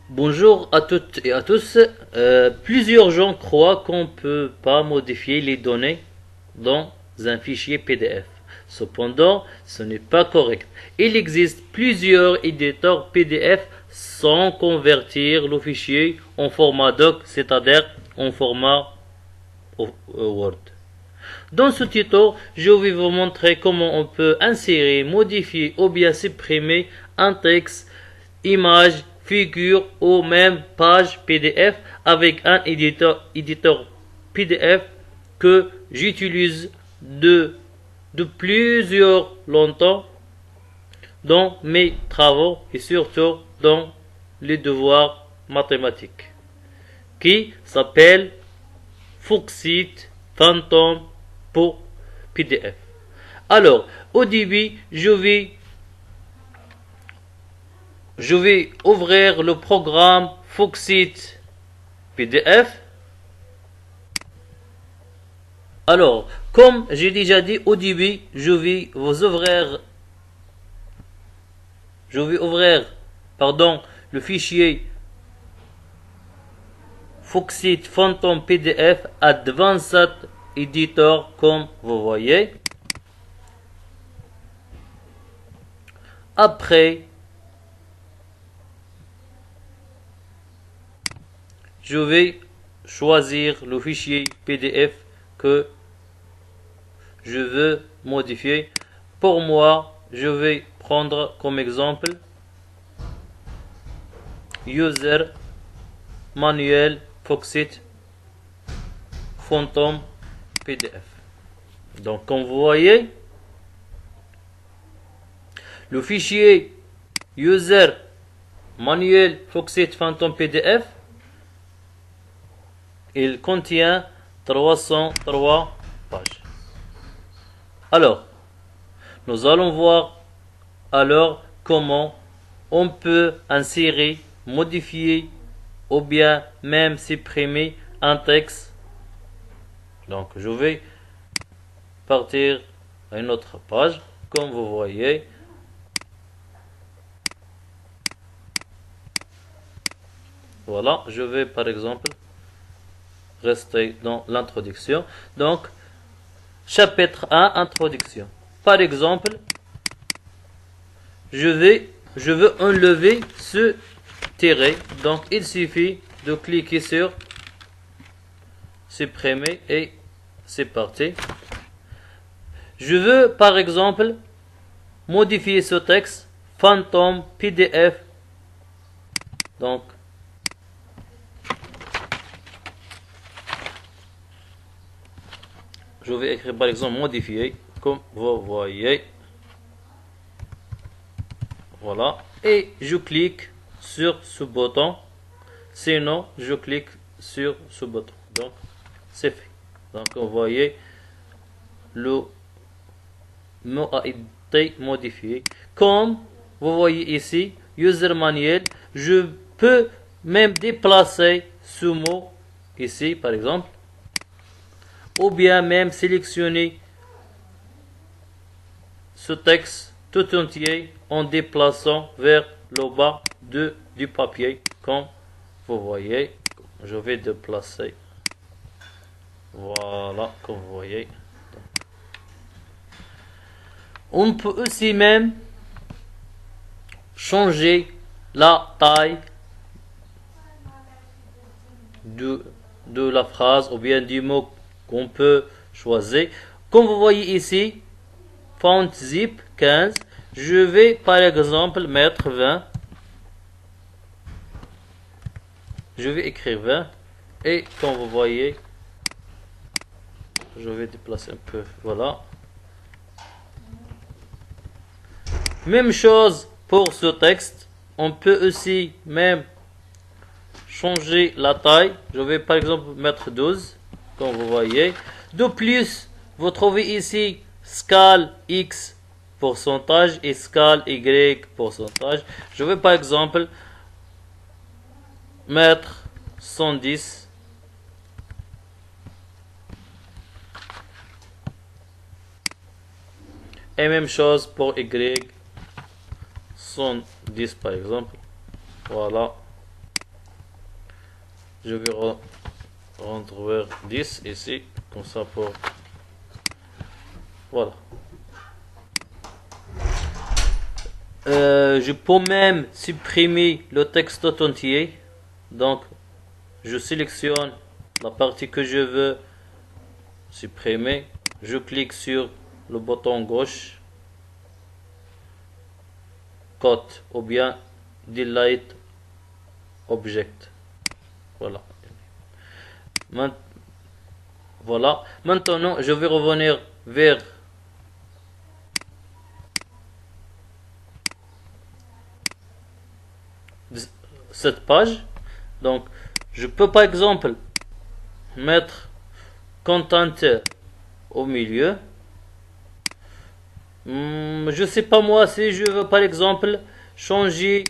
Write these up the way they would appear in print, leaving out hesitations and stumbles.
Bonjour à toutes et à tous. Plusieurs gens croient qu'on ne peut pas modifier les données dans un fichier PDF. Cependant, ce n'est pas correct. Il existe plusieurs éditeurs PDF sans convertir le fichier en format doc, c'est-à-dire en format Word. Dans ce tuto, je vais vous montrer comment on peut insérer, modifier ou bien supprimer un texte, image, figure ou même page PDF avec un éditeur PDF que j'utilise de plusieurs longtemps dans mes travaux et surtout dans les devoirs mathématiques qui s'appelle Foxit Phantom pour PDF. Alors, au début, je vais ouvrir le programme Foxit PDF. Alors, comme j'ai déjà dit au début, je vais ouvrir, le fichier Foxit Phantom PDF Advanced Editor comme vous voyez. Après, je vais choisir le fichier PDF que je veux modifier. Pour moi, je vais prendre comme exemple User Manuel Foxit Phantom PDF. Donc, comme vous voyez, le fichier User Manuel Foxit Phantom PDF, il contient 303 pages. Alors, nous allons voir comment on peut insérer, modifier ou bien même supprimer un texte. Donc, je vais partir à une autre page, comme vous voyez. Voilà, je vais par exemple rester dans l'introduction. Donc, chapitre 1, introduction. Par exemple, je veux enlever ce tiret. Donc, il suffit de cliquer sur supprimer et c'est parti. Je veux par exemple modifier ce texte Phantom PDF. Donc, je vais écrire par exemple modifier, comme vous voyez. Voilà. Et je clique sur ce bouton. Sinon, je clique sur ce bouton. Donc, c'est fait. Donc, vous voyez, le mot a été modifié. Comme vous voyez ici, User Manuel, je peux même déplacer ce mot ici, par exemple. Ou bien même sélectionner ce texte tout entier en déplaçant vers le bas du papier, comme vous voyez. Je vais déplacer. Voilà, comme vous voyez. On peut aussi même changer la taille de la phrase ou bien du mot qu'on peut choisir. Comme vous voyez ici, font zip 15. Je vais par exemple mettre 20. Je vais écrire 20. Et comme vous voyez, je vais déplacer un peu. Voilà. Même chose pour ce texte. On peut aussi même changer la taille. Je vais par exemple mettre 12. Comme vous voyez. De plus, vous trouvez ici scale X pourcentage et scale Y pourcentage. Je vais par exemple mettre 110. Et même chose pour Y. 110 par exemple. Voilà. Je vais rendre vers 10 ici, comme ça pour... Voilà. Je peux même supprimer le texte tout entier. Donc, je sélectionne la partie que je veux supprimer. Je clique sur le bouton gauche, cut ou bien delete object. Voilà. Voilà. Maintenant, je vais revenir vers cette page. Donc, je peux par exemple mettre content au milieu. Je sais pas moi si je veux par exemple changer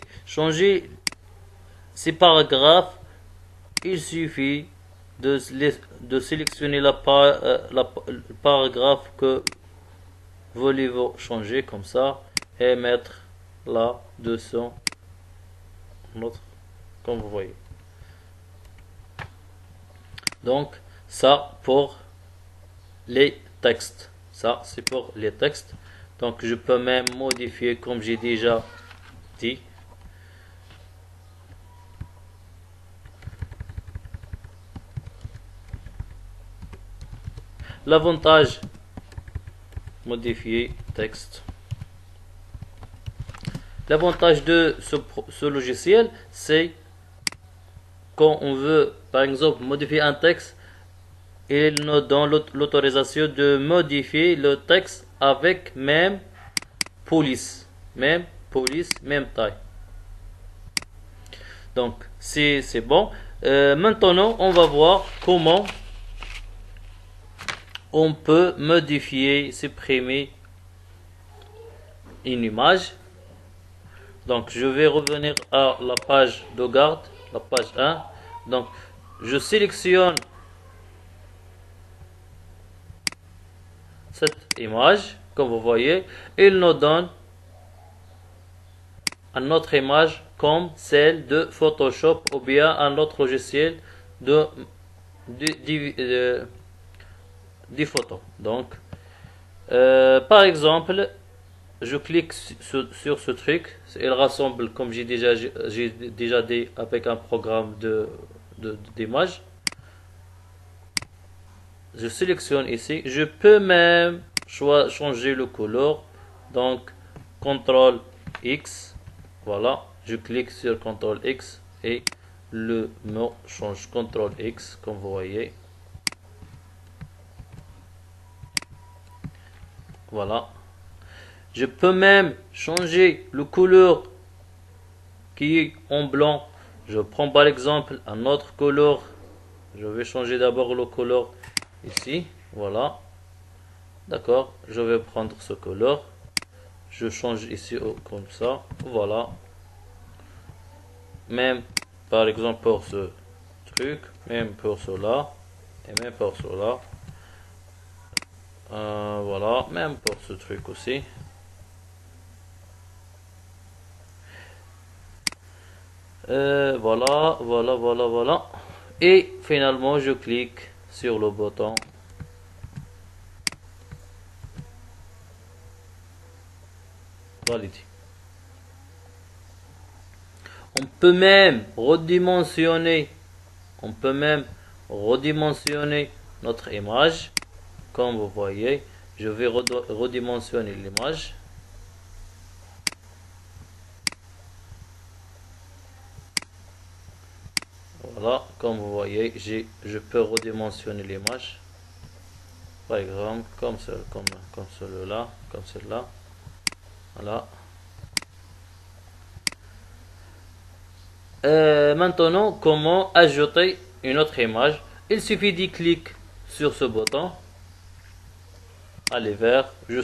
ces paragraphes. Il suffit de sélectionner le paragraphe que voulez-vous changer comme ça et mettre là dessus notre, comme vous voyez. Donc ça pour les textes, ça c'est pour les textes. Donc je peux même modifier comme j'ai déjà dit. L'avantage modifier texte. L'avantage de ce logiciel, c'est quand on veut par exemple modifier un texte, il nous donne l'autorisation de modifier le texte avec même police, même taille. Donc c'est bon. Maintenant on va voir comment on peut modifier, supprimer une image. Donc je vais revenir à la page de garde, la page 1. Donc je sélectionne cette image, comme vous voyez, il nous donne une autre image comme celle de Photoshop ou bien un autre logiciel des photos. Donc par exemple, je clique sur ce truc, il rassemble comme j'ai déjà dit avec un programme d'image. Je sélectionne ici, je peux même changer le couleur. Donc CTRL X, voilà, je clique sur CTRL X et le mot change. CTRL X comme vous voyez. Voilà. Je peux même changer le couleur qui est en blanc. Je prends par exemple un autre couleur. Je vais changer d'abord le couleur ici. Voilà. D'accord. Je vais prendre ce couleur. Je change ici comme ça. Voilà. Même par exemple pour ce truc. Même pour cela. Et même pour cela. Voilà. Même pour ce truc aussi. Voilà. Et finalement, je clique sur le bouton valider. On peut même redimensionner notre image. Comme vous voyez, je vais redimensionner l'image. Voilà, comme vous voyez, je peux redimensionner l'image. Par exemple, comme celui-là, comme celle-là. Voilà. Maintenant, comment ajouter une autre image? Il suffit d'y cliquer sur ce bouton. Allez vers, je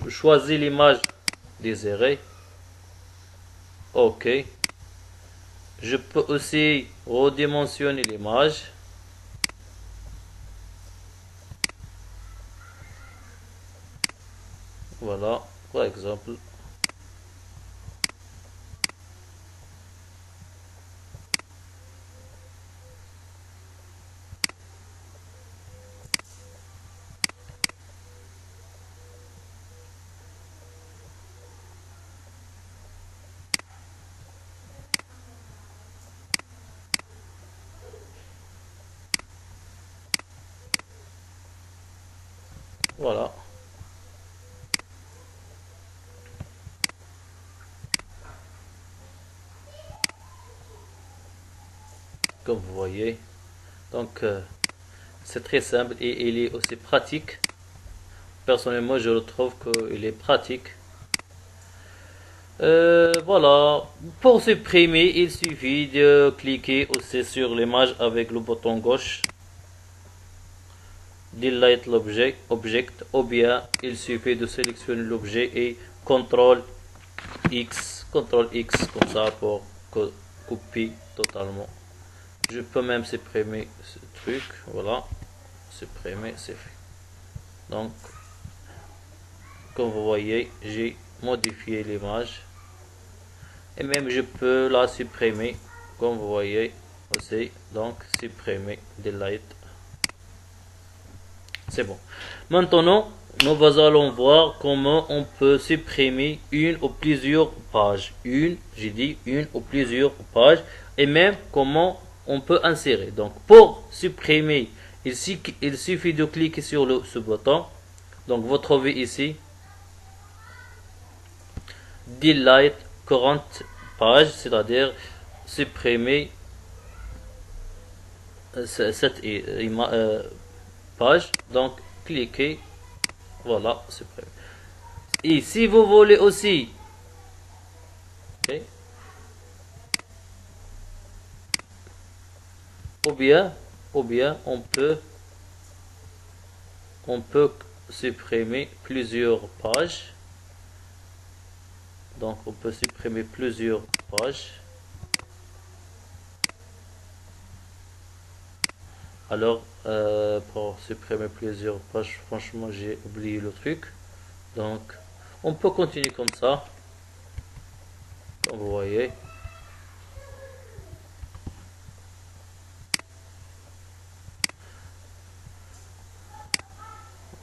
choisis l'image désirée. OK. Je peux aussi redimensionner l'image. Voilà, par exemple. Voilà. Comme vous voyez. Donc, c'est très simple et il est aussi pratique. Personnellement, je le trouve qu'il est pratique. Voilà. Pour supprimer, il suffit de cliquer aussi sur l'image avec le bouton gauche. Delete l'objet, ou bien il suffit de sélectionner l'objet et CTRL X comme ça pour copier totalement. Je peux même supprimer ce truc, voilà, supprimer, c'est fait. Donc, comme vous voyez, j'ai modifié l'image et même je peux la supprimer, comme vous voyez aussi. Donc, supprimer, delete. C'est bon. Maintenant, nous allons voir comment on peut supprimer une ou plusieurs pages. J'ai dit une ou plusieurs pages. Et même comment on peut insérer. Donc, pour supprimer, il suffit de cliquer sur ce bouton. Donc, vous trouvez ici Delete current page, c'est-à-dire supprimer cette page. Donc, cliquez. Voilà, supprimer. Et si vous voulez aussi, okay, ou bien on peut supprimer plusieurs pages. Donc, on peut supprimer plusieurs pages. Alors, pour supprimer plusieurs pages, franchement, j'ai oublié le truc. Donc, on peut continuer comme ça. Comme vous voyez.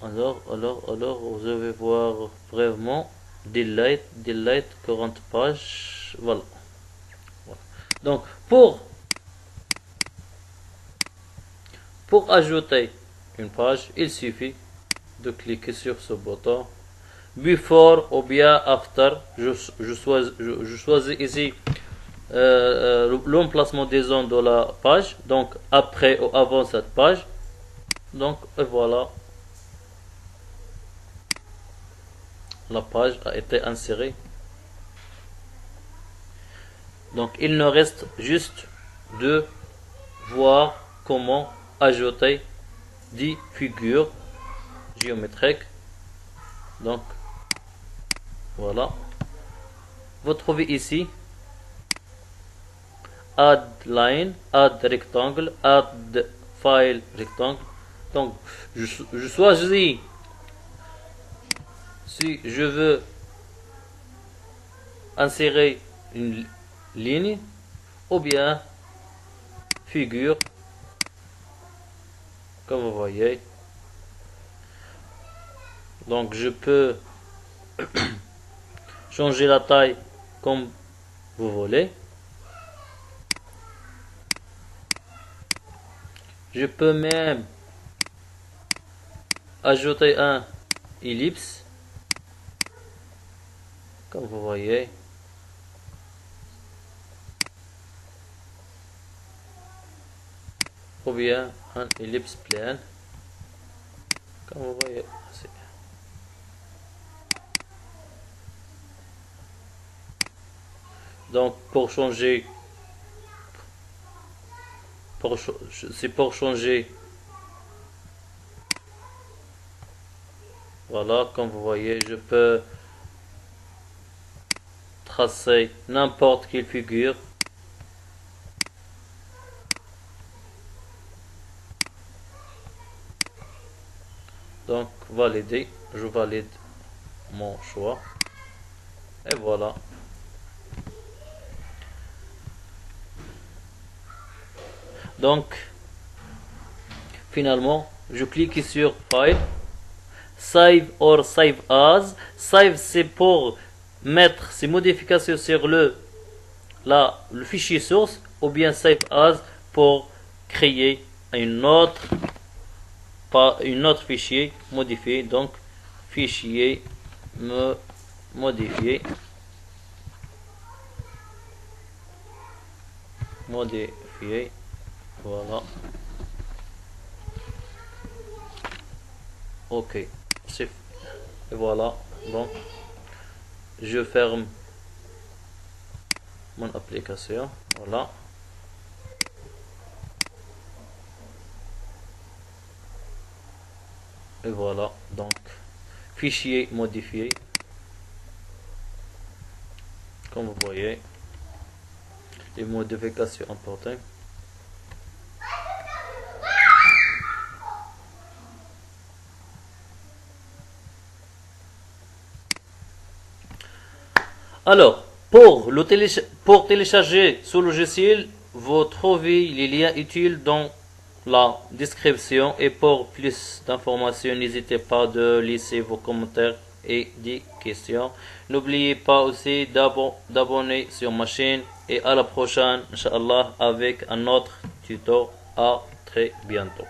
Alors, vous allez voir brièvement. Delete current page. Voilà. Donc, pour ajouter une page, il suffit de cliquer sur ce bouton. Before ou bien after. Je choisis ici l'emplacement des zones de la page. Donc, après ou avant cette page. Donc, et voilà. La page a été insérée. Donc, il nous reste juste de voir comment ajouter des figures géométriques. Donc, voilà. Vous trouvez ici Add line, Add rectangle, Add file rectangle. Donc, je choisis si je veux insérer une ligne ou bien figure, comme vous voyez. Donc, je peux changer la taille comme vous voulez. Je peux même ajouter un ellipse, comme vous voyez. Ou bien un ellipse plane, comme vous voyez ici. Donc, pour changer, c'est pour changer. Voilà, comme vous voyez, je peux tracer n'importe quelle figure. Donc, valider, je valide mon choix. Et voilà. Donc, finalement, je clique sur File, Save or Save As. Save, c'est pour mettre ces modifications sur le fichier source, ou bien Save As pour créer une autre pas une autre fichier modifié. Donc fichier modifié. Voilà. Ok, c'est et voilà. Donc je ferme mon application. Voilà. Et voilà. Donc fichier modifié. Comme vous voyez, les modifications importantes. Alors, pour télécharger ce logiciel, vous trouvez les liens utiles dans la description. Et pour plus d'informations, n'hésitez pas de laisser vos commentaires et des questions. N'oubliez pas aussi d'abonner sur ma chaîne. Et à la prochaine, Inch'Allah, avec un autre tuto. À très bientôt.